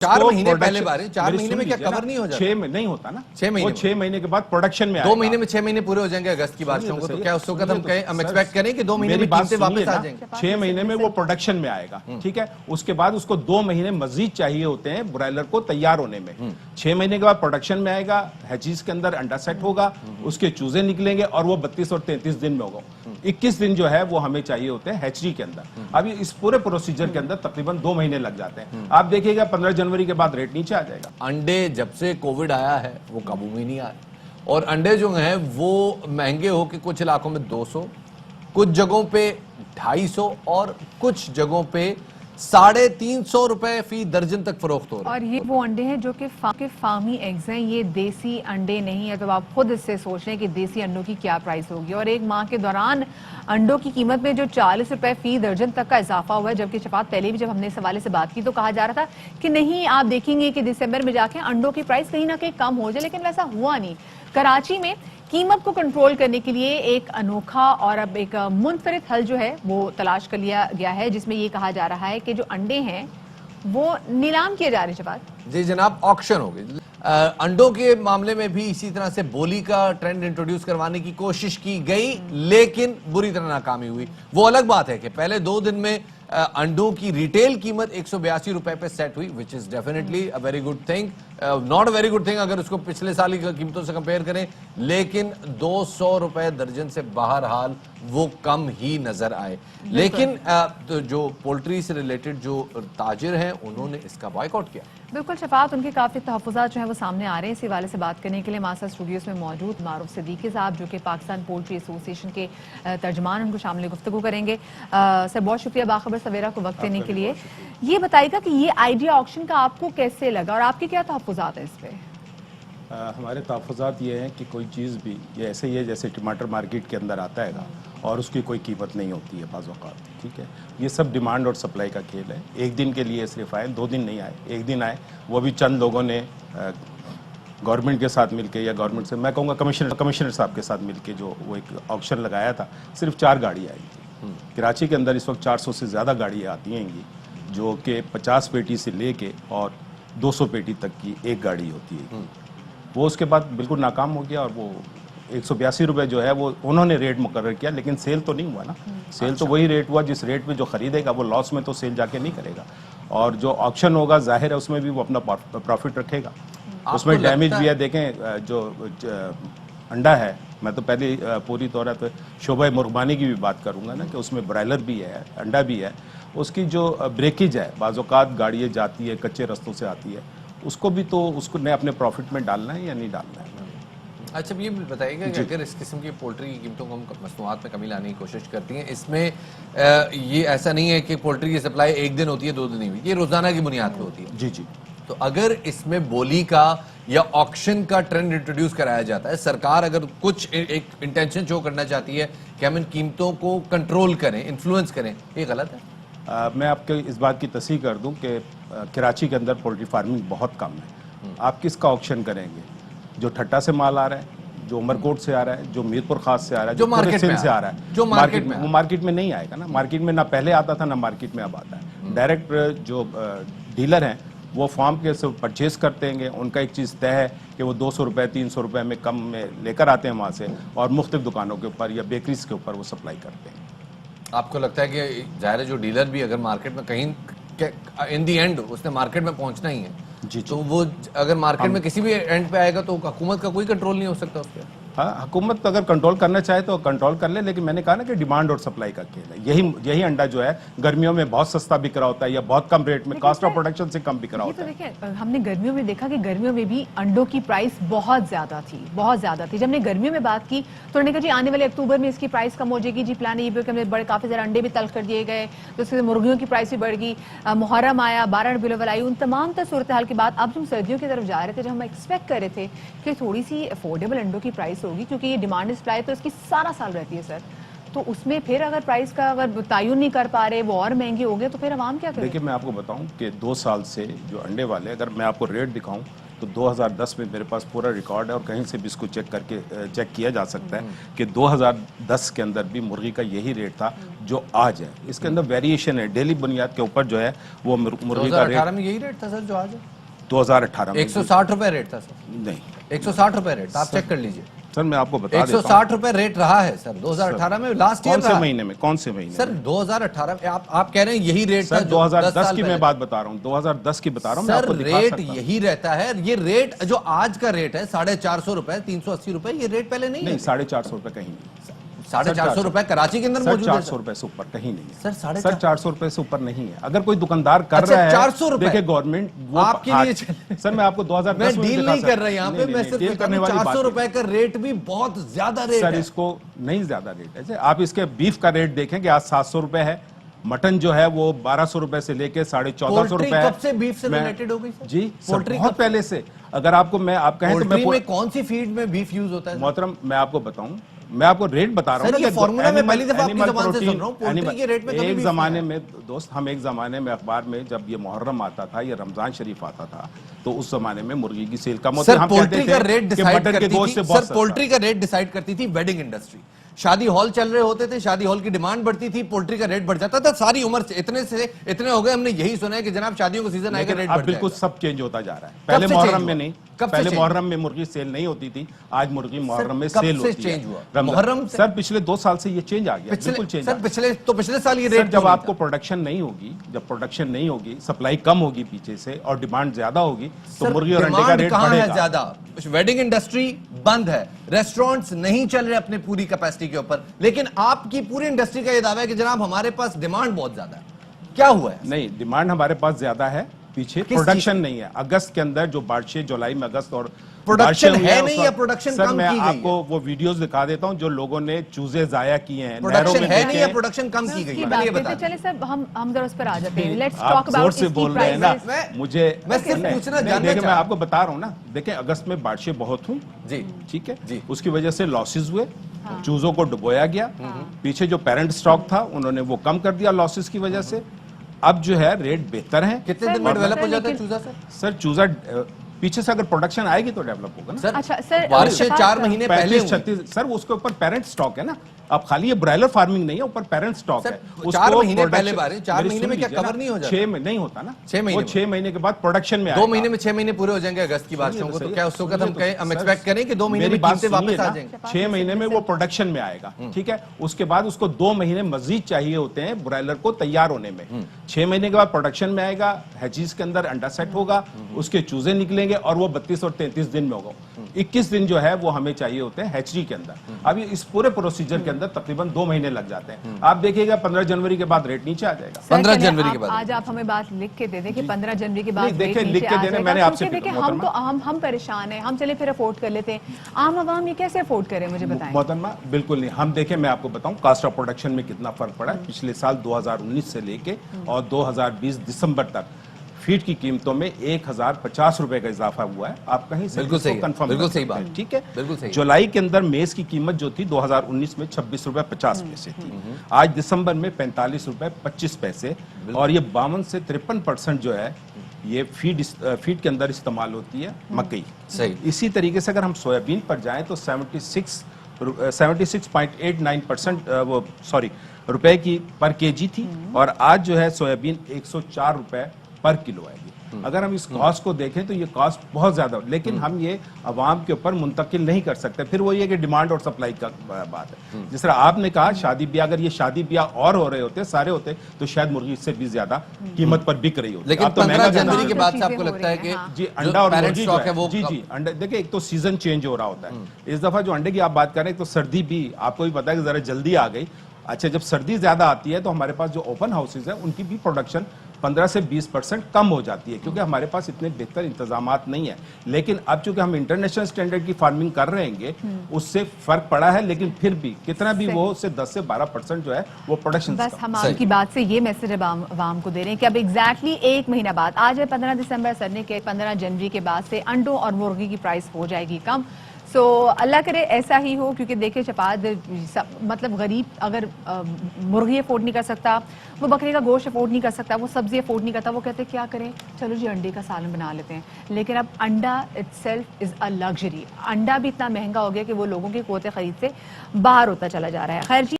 4 महीने पहले बारे, 4 महीने में क्या कवर नहीं हो जाता? 6 में नहीं होता ना, 6 महीने, वो 6 महीने के बाद प्रोडक्शन में 2 महीने में 6 महीने पूरे हो जाएंगे अगस्त की बारिशों को, तो क्या उस वक्त हम एक्सपेक्ट करें कि 2 महीने में कीमतें वापस आ जाएंगे? 6 महीने में वो प्रोडक्शन में आएगा, ठीक है। उसके बाद उसको 2 महीने मजीद चाहिए होते हैं ब्रॉयलर को तैयार होने में। 6 महीने के बाद प्रोडक्शन में आएगा, हैचीज के अंदर अंडा सेट होगा, उसके चूजे निकलेंगे और वो 32 और 33 दिन में होगा। 21 दिन जो है वो हमें चाहिए होते हैं हैचरी के अंदर। अभी इस पूरे प्रोसीजर के अंदर तकरीबन 2 महीने लग जाते हैं। आप देखिएगा 15 जनवरी के बाद रेट नीचे आ जाएगा। अंडे जब से कोविड आया है वो काबू में नहीं आए, और अंडे जो हैं वो महंगे हो के कुछ इलाकों में 200, कुछ जगहों पे 250 और कुछ जगहों पे 350 रुपए फी दर्जन तक फरोख्त हो रहे हैं। और ये वो अंडे हैं जो कि फार्मी एग्स हैं, ये देसी अंडे नहीं है। तो आप खुद इससे सोच लें कि देसी अंडों की क्या प्राइस होगी। और एक माह के दौरान अंडों की कीमत में जो 40 रुपए फी दर्जन तक का इजाफा हुआ है, जबकि शफात पहले भी जब हमने इस हवाले से बात की तो कहा जा रहा था कि नहीं, आप देखेंगे कि दिसंबर में जाके अंडों की प्राइस कहीं ना कहीं कम हो जाए, लेकिन वैसा हुआ नहीं। कराची में कीमत को कंट्रोल करने के लिए एक अनोखा और अब एक मुनफरिद हल जो है वो तलाश कर लिया गया है, जिसमें ये कहा जा रहा है कि जो अंडे हैं वो नीलाम किए जा रहे हैं। जवाब जी जनाब, ऑक्शन हो गई। अंडों के मामले में भी इसी तरह से बोली का ट्रेंड इंट्रोड्यूस करवाने की कोशिश की गई, लेकिन बुरी तरह नाकामी हुई। वो अलग बात है कि पहले 2 दिन में अंडों की रिटेल कीमत 182 रुपए पे सेट हुई, which is definitely a very good thing, not a very good thing अगर उसको पिछले साल की कीमतों से कंपेयर करें, लेकिन 200 रुपए दर्जन से बाहर हाल वो कम ही नजर आए। लेकिन तो जो पोल्ट्री से रिलेटेड जो ताजिर हैं उन्होंने इसका बॉयकॉट किया। बिल्कुल शफात, उनके काफी तहफ़्फ़ुज़ात जो है वो सामने आ रहे हैं। इस हवाले से बात करने के लिए हमारे साथ स्टूडियोज में मौजूद मारूफ सिद्दीकी साहब, जो कि पाकिस्तान पोल्ट्री एसोसिएशन के तर्जमान, उनको शामिल गुफ्तगू करेंगे। सर बहुत शुक्रिया बाखबर सवेरा को वक्त देने के लिए। ये बताइएगा कि ये आइडिया ऑक्शन का आपको कैसे लगा और आपके क्या तहफ़्फ़ुज़ात हैं इस पर? हमारे तहफ़्फ़ुज़ात ये हैं कि कोई चीज़ भी ये ऐसे ही है जैसे टमाटर मार्केट के अंदर आता है और उसकी कोई कीमत नहीं होती है बाज़ औक़ात, ठीक है। ये सब डिमांड और सप्लाई का खेल है। एक दिन के लिए सिर्फ आए, 2 दिन नहीं आए, एक दिन आए, वो भी चंद लोगों ने गवर्नमेंट के साथ मिलके या गवर्नमेंट से मैं कहूँगा कमिश्नर साहब के साथ मिलके जो वो एक ऑक्शन लगाया था। सिर्फ 4 गाड़ी आई थी। कराची के अंदर इस वक्त 400 से ज़्यादा गाड़ियाँ आती हैं जो कि 50 पेटी से लेके और 200 पेटी तक की एक गाड़ी होती है। वो उसके बाद बिल्कुल नाकाम हो गया और वो 182 रुपये जो है वो उन्होंने रेट मुकर्रर किया, लेकिन सेल तो नहीं हुआ ना। सेल तो वही रेट हुआ जिस रेट पे जो खरीदेगा, वो लॉस में तो सेल जाके नहीं करेगा। और जो ऑक्शन होगा जाहिर है उसमें भी वो अपना प्रॉफिट रखेगा। उसमें डैमेज भी है। देखें जो अंडा है, मैं तो पहले पूरी तौर पर शोबा मुर्गबानी की भी बात करूंगा ना कि उसमें ब्रायलर भी है, अंडा भी है। उसकी जो ब्रेकेज है, बाज़ औक़ात गाड़ियाँ जाती है, कच्चे रस्तों से आती है, उसको भी तो उसको ने अपने प्रॉफिट में डालना है या नहीं डालना है। अच्छा, ये बताइएगा कि अगर इस किस्म की पोल्ट्री की कीमतों को हम मसनूआत में कमी लाने की कोशिश करती हैं, इसमें ये ऐसा नहीं है कि पोल्ट्री की सप्लाई एक दिन होती है 2 दिन नहीं हुई, ये रोजाना की बुनियाद पे होती है। जी जी। तो अगर इसमें बोली का या ऑक्शन का ट्रेंड इंट्रोड्यूस कराया जाता है, सरकार अगर कुछ एक इंटेंशन शो करना चाहती है कि हम इन कीमतों को कंट्रोल करें, इन्फ्लुएंस करें, ये गलत है? मैं आपके इस बात की तस्दीक कर दूं कि कराची के अंदर पोल्ट्री फार्मिंग बहुत कम है। आप किसका ऑक्शन करेंगे? जो ठट्टा से माल आ रहा है, जो उमरकोट से आ रहा है, जो मीरपुर खास से आ रहा है, जो मार्केट से आ रहा है, जो मार्केट में, वो मार्केट में नहीं आएगा ना। मार्केट में ना पहले आता था ना मार्केट में अब आता है। डायरेक्ट जो डीलर हैं वो फार्म के से परचेज करते हैं, उनका एक चीज़ तय है कि वो 200 रुपये 300 रुपये में कम में लेकर आते हैं वहाँ से और मुख्तलिफ दुकानों के ऊपर या बेकरीज के ऊपर वो सप्लाई करते हैं। आपको लगता है कि ज़ाहिर है जो डीलर भी अगर मार्केट में कहीं इन दी एंड उसने मार्केट में पहुंचना ही है जी, तो वो अगर मार्केट में किसी भी एंड पे आएगा तो हुकूमत का कोई कंट्रोल नहीं हो सकता उस पर? हाँ, हुकूमत तो अगर कंट्रोल करना चाहे तो कंट्रोल कर ले, लेकिन मैंने कहा ना कि डिमांड और सप्लाई का खेल है। यही अंडा जो है गर्मियों में बहुत सस्ता बिक रहा होता है या बहुत कम रेट में, कॉस्ट ऑफ प्रोडक्शन से कम बिक रहा होता है। देखिए, हमने गर्मियों में देखा कि गर्मियों में भी अंडों की प्राइस बहुत ज्यादा थी, बहुत ज्यादा थी। जब हमने गर्मियों में बात की तो उन्होंने कहा जी आने वाले अक्टूबर में इसकी प्राइस कम हो जाएगी। जी प्लान ये भी हमने बड़े काफी ज्यादा अंडे भी तल्ख कर दिए गए, तो उससे मुर्गियों की प्राइस भी बढ़ गई। मुहर्रम आया, 12 रबीउल अव्वल आई, उन तमाम सूरत हाल के बाद अब हम सर्दियों की तरफ जा रहे थे, जब हम एक्सपेक्ट कर रहे थे कि थोड़ी सी अफोर्डेबल अंडों की प्राइस होगी, क्योंकि ये डिमांड सप्लाई तो इसकी सारा साल रहती है सर। तो उसमें फिर अगर प्राइस का अगर तयन नहीं कर पा रहे, वो और महंगे हो गए, तो फिर आवाम क्या करें? देखिए मैं आपको बताऊं कि 2 साल से जो अंडे वाले, अगर मैं आपको रेट दिखाऊं तो 2010 में मेरे पास पूरा रिकॉर्ड है और कहीं से भी इसको चेक किया जा सकता है कि 2010 के अंदर भी मुर्गी का यही रेट था जो आज है। इसके अंदर वेरिएशन है, डेली बुनियाद के ऊपर जो है वो मुर्गी का रेट 2018 में यही रेट था सर जो आज है? 2018 में 160 रुपए रेट था सर। नहीं 160 रुपए रेट था, आप चेक कर लीजिए सर, मैं आपको बता देता हूं। 160 रुपए रेट रहा है सर 2018 में, लास्ट ईयर कौन से महीने में, कौन से महीने सर 2018 में आप कह रहे हैं यही रेट था सर? जो 2010 की पहले। मैं बात बता रहा हूँ, 2010 की बता रहा हूँ मैं सर आपको दिखा रेट सकता हूं। यही रहता है। ये रेट जो आज का रेट है 450 रुपए, 380 रुपए, ये रेट पहले नहीं नहीं है। 450 रुपए कहीं नहीं, 450 रुपए कराची के अंदर सर मौजूद है 400 रुपए से ऊपर कहीं नहीं है सर, सर 400 रुपए से ऊपर नहीं है। अगर कोई दुकानदार कर अच्छा, रहा है 400 रुपए देखिए गवर्नमेंट वो आपके हाँ, लिए चले। सर मैं आपको 2010 मैं में डील दिखा नहीं कर सकता रहा यहाँ पे, नहीं, मैं नहीं, सिर्फ डील करने वाली 400 बात रुपए का रेट भी बहुत ज्यादा रेट सर है। इसको नहीं ज्यादा रेट है। आप इसके बीफ का रेट देखें कि आज 700 रुपए है, मटन जो है वो 1200 रुपए से लेके 1450 पोल्ट्री रुपए है। कब से बीफ से मैं- रिलेटेड हो गई सर? जी सर, पोल्ट्री बहुत कब पहले से। अगर आपको मैं आप कहें तो पोल्ट्री मैं में कौन सी फीड में बीफ यूज होता है सर? मोहतरम मैं आपको बताऊं, मैं आपको रेट बता रहा हूं सर, ये कि फॉर्मूला मैं एनिमल- पहली दफा आपकी एनिमल ज़बान से प्रोटीन- सुन रहा हूं, पोल्ट्री एनिमल- के रेट में कभी एक बीफ जमाने नहीं में दोस्त, हम एक जमाने में अखबार में जब ये मुहर्रम आता था या रमजान शरीफ आता था तो उस जमाने में मुर्गी की सेल का मतलब सर हम पोल्ट्री कहते का थे रेट कि डिसाइड मटन के करती गोश्त थी से बहुत सर, सस्ता। पोल्ट्री का रेट डिसाइड करती थी वेडिंग इंडस्ट्री। शादी हॉल चल रहे होते थे, शादी हॉल की डिमांड बढ़ती थी, पोल्ट्री का रेट बढ़ जाता था। सारी उम्र से इतने हो गए, हमने यही सुना है कि जनाब शादियों का सीजन आएगा, लेकिन रेट अब बढ़ बिल्कुल जाएगा। सब चेंज होता जा रहा है। कब पहले से मुहर्रम change में हुआ? नहीं, कब से पहले change मुहर्रम में मुर्गी सेल नहीं होती थी, आज मुर्गी मुहर्रम में कब सेल से होती है। change हुआ? रमजान- मुहर्रम से? सर पिछले 2 साल से ये चेंज आ गया, बिल्कुल चेंज सर पिछले साल ये सर रेट जब आपको प्रोडक्शन नहीं होगी, जब प्रोडक्शन नहीं होगी, सप्लाई कम होगी पीछे से और डिमांड ज्यादा होगी तो मुर्गी और अंडे का रेट कहां है बढ़ेगा। ज्यादा? वेडिंग इंडस्ट्री बंद है, रेस्टोरेंट्स नहीं चल रहे अपने पूरी कैपेसिटी के ऊपर, लेकिन आपकी पूरी इंडस्ट्री का ये दावा है कि जनाब हमारे पास डिमांड बहुत ज्यादा है। क्या हुआ है? नहीं, डिमांड हमारे पास ज्यादा है, पीछे किस प्रोडक्शन नहीं है। अगस्त के अंदर जो बारिशें, जुलाई में अगस्त और प्रोडक्शन बारिशें हुई है हैं, नहीं उस या वक्त- प्रोडक्शन सर कम मैं की गई आपको वो वीडियोस दिखा देता हूं जो लोगों ने चूजे जाया किए हैं। प्रोडक्शन नहरों में है नहीं देखे या हैं। प्रोडक्शन कम की गई उसकी है? बात पहले ये करते बता चले सर, हम जरा उस पर आ जाते हैं। लेट्स आप टॉक जोर अबाउट से इसकी बोल रहे हैं ना, प्राइसेस। मुझे मैं सिर्फ नहीं, पूछना नहीं, जानना देखिए, मैं चाह- आपको बता रहा हूं ना, देखिए अगस्त में बारिशें बहुत हुई, जी ठीक है जी। उसकी वजह से लॉसेस हुए, चूजों को डुबोया गया, पीछे जो पेरेंट स्टॉक था उन्होंने वो कम कर दिया लॉसेस की वजह से। अब जो है रेट बेहतर है। कितने सर, दिन में डेवलप हो सर, जाता है लेकिन- चूजा सर? सर चूजा पीछे से अगर प्रोडक्शन आएगी तो डेवलप होगा ना। सर अच्छा, सर, बारिशें मुस्तफा 4 सर, महीने पहले 35-36 सर उसके ऊपर पेरेंट स्टॉक है ना। अब खाली ये ब्रायलर फार्मिंग नहीं है, ऊपर पेरेंट स्टॉक सर, है। 4 महीने production- पहले बारिश, 4 मेरी महीने सुन में क्या लीजिए ना, cover नहीं हो जाता? 6 में नहीं होता ना, 6 महीने वो में। 6 महीने के बाद प्रोडक्शन में 2 आएगा। महीने में 6 महीने पूरे हो जाएंगे अगस्त की बात सुनिए होंगे तो सही क्या है, उस वक्त सुनिए हम तो कहें, हम सर, एक्सपेक्ट करें कि 2 महीने मेरी में बात कीमतें वापस सुनिए आ ना, जाएंगे? 6 महीने में वो प्रोडक्शन में आएगा, ठीक है। उसके बाद उसको 2 महीने मजीद चाहिए होते हैं ब्रायलर को तैयार होने में। 6 महीने के बाद प्रोडक्शन में आएगा, हैचीज के अंदर अंडा सेट होगा, उसके चूजे निकलेंगे और वो 32 और 33 दिन में होगा। 21 दिन जो है वो हमें चाहिए होते हैं हैचरी के अंदर। अब ये इस पूरे प्रोसीजर के अंदर तकरीबन 2 महीने लग जाते हैं। आप देखिएगा 15 जनवरी के बाद रेट नीचे आ जाएगा। सर, 15 चलिए, जनवरी के आप- बाद। आज आप हमें बात लिख के दे दें कि 15 जनवरी के बाद नहीं, देखिए, रेट लिख नीचे के आ देने, जाएगा, मैंने आपसे क्योंकि देखिए मोहतरमा- हम परेशान हैं, हम चले फिर अफोर्ड कर लेते हैं। आम आवाम ये कैसे अफोर्ड करे, मुझे बताएं। मोहतरमा बिल्कुल नहीं। हम देखें, मैं आपको बताऊं कास्ट ऑफ प्रोडक्शन में कितना फर्क पड़ा है पिछले साल 2019 से लेके और 2020 दिसंबर तक। फीड की कीमतों में 1050 रुपए का इजाफा हुआ है। आप कहीं से बिल्कुल सही है, कंफर्म बिल्कुल सही बात, ठीक है। बिल्कुल सही। जुलाई के अंदर मेज की कीमत जो थी 2019 में 26 रुपए 50 पैसे थी, आज दिसंबर में 45 रुपए 25 पैसे, और ये 52 से 53% जो है ये फीड के अंदर इस्तेमाल होती है मकई। सही। इसी तरीके से अगर हम सोयाबीन पर जाएं तो 76.89% वो सॉरी रुपए की पर केजी थी, और आज जो है सोयाबीन 104 रुपए पर किलो है। अगर हम इस कॉस्ट को देखें तो ये कॉस्ट बहुत ज्यादा, लेकिन हम ये अवाम के ऊपर मुंतकिल नहीं कर सकते। फिर वो ये कि डिमांड और सप्लाई का बात है। जिस तरह आपने कहा शादी ब्याह, अगर ये शादी ब्याह और हो रहे होते, सारे होते, तो शायद मुर्गी इससे भी ज्यादा कीमत पर बिक रही होती। लेकिन अब तो 15 महंगा जनवरी ज्यादा के है। बाद से चीजें आपको हो लगता है रही कि हैं, हाँ। जी जो अंडा और parent मुर्गी stock जो है वो जी जी अंडा, देखिए एक तो सीजन चेंज हो रहा होता है। इस दफा जो अंडे की आप बात कर रहे हैं तो सर्दी भी आपको भी पता है कि जरा जल्दी आ गई। अच्छा, जब सर्दी ज्यादा आती है तो हमारे पास जो ओपन हाउसेज है उनकी भी प्रोडक्शन 15 से 20% कम हो जाती है, क्योंकि हमारे पास इतने बेहतर इंतजामात नहीं है। लेकिन अब चूंकि हम इंटरनेशनल स्टैंडर्ड की फार्मिंग कर रहे हैं, उससे फर्क पड़ा है, लेकिन फिर भी कितना भी वो उससे 10 से 12% जो है वो प्रोडक्शन। बस हम सही। आपकी बात से ये मैसेज अवाम को दे रहे हैं कि अब एग्जैक्टली 1 महीना बाद, आज है 15 दिसंबर, सरने के 15 जनवरी के बाद से अंडों और मुर्गी की प्राइस हो जाएगी कम। सो अल्लाह करे ऐसा ही हो, क्योंकि देखिए शफात मतलब गरीब अगर मुर्गी अफोर्ड नहीं कर सकता, वो बकरे का गोश्त अफोर्ड नहीं कर सकता, वो सब्जी अफोर्ड नहीं करता, वो कहते क्या करें, चलो जी अंडे का सालन बना लेते हैं। लेकिन अब अंडा इटसेल्फ इज़ अ लग्जरी, अंडा भी इतना महंगा हो गया कि वो लोगों की क़ुव्वत ख़रीद से बाहर होता चला जा रहा है। खैर जी।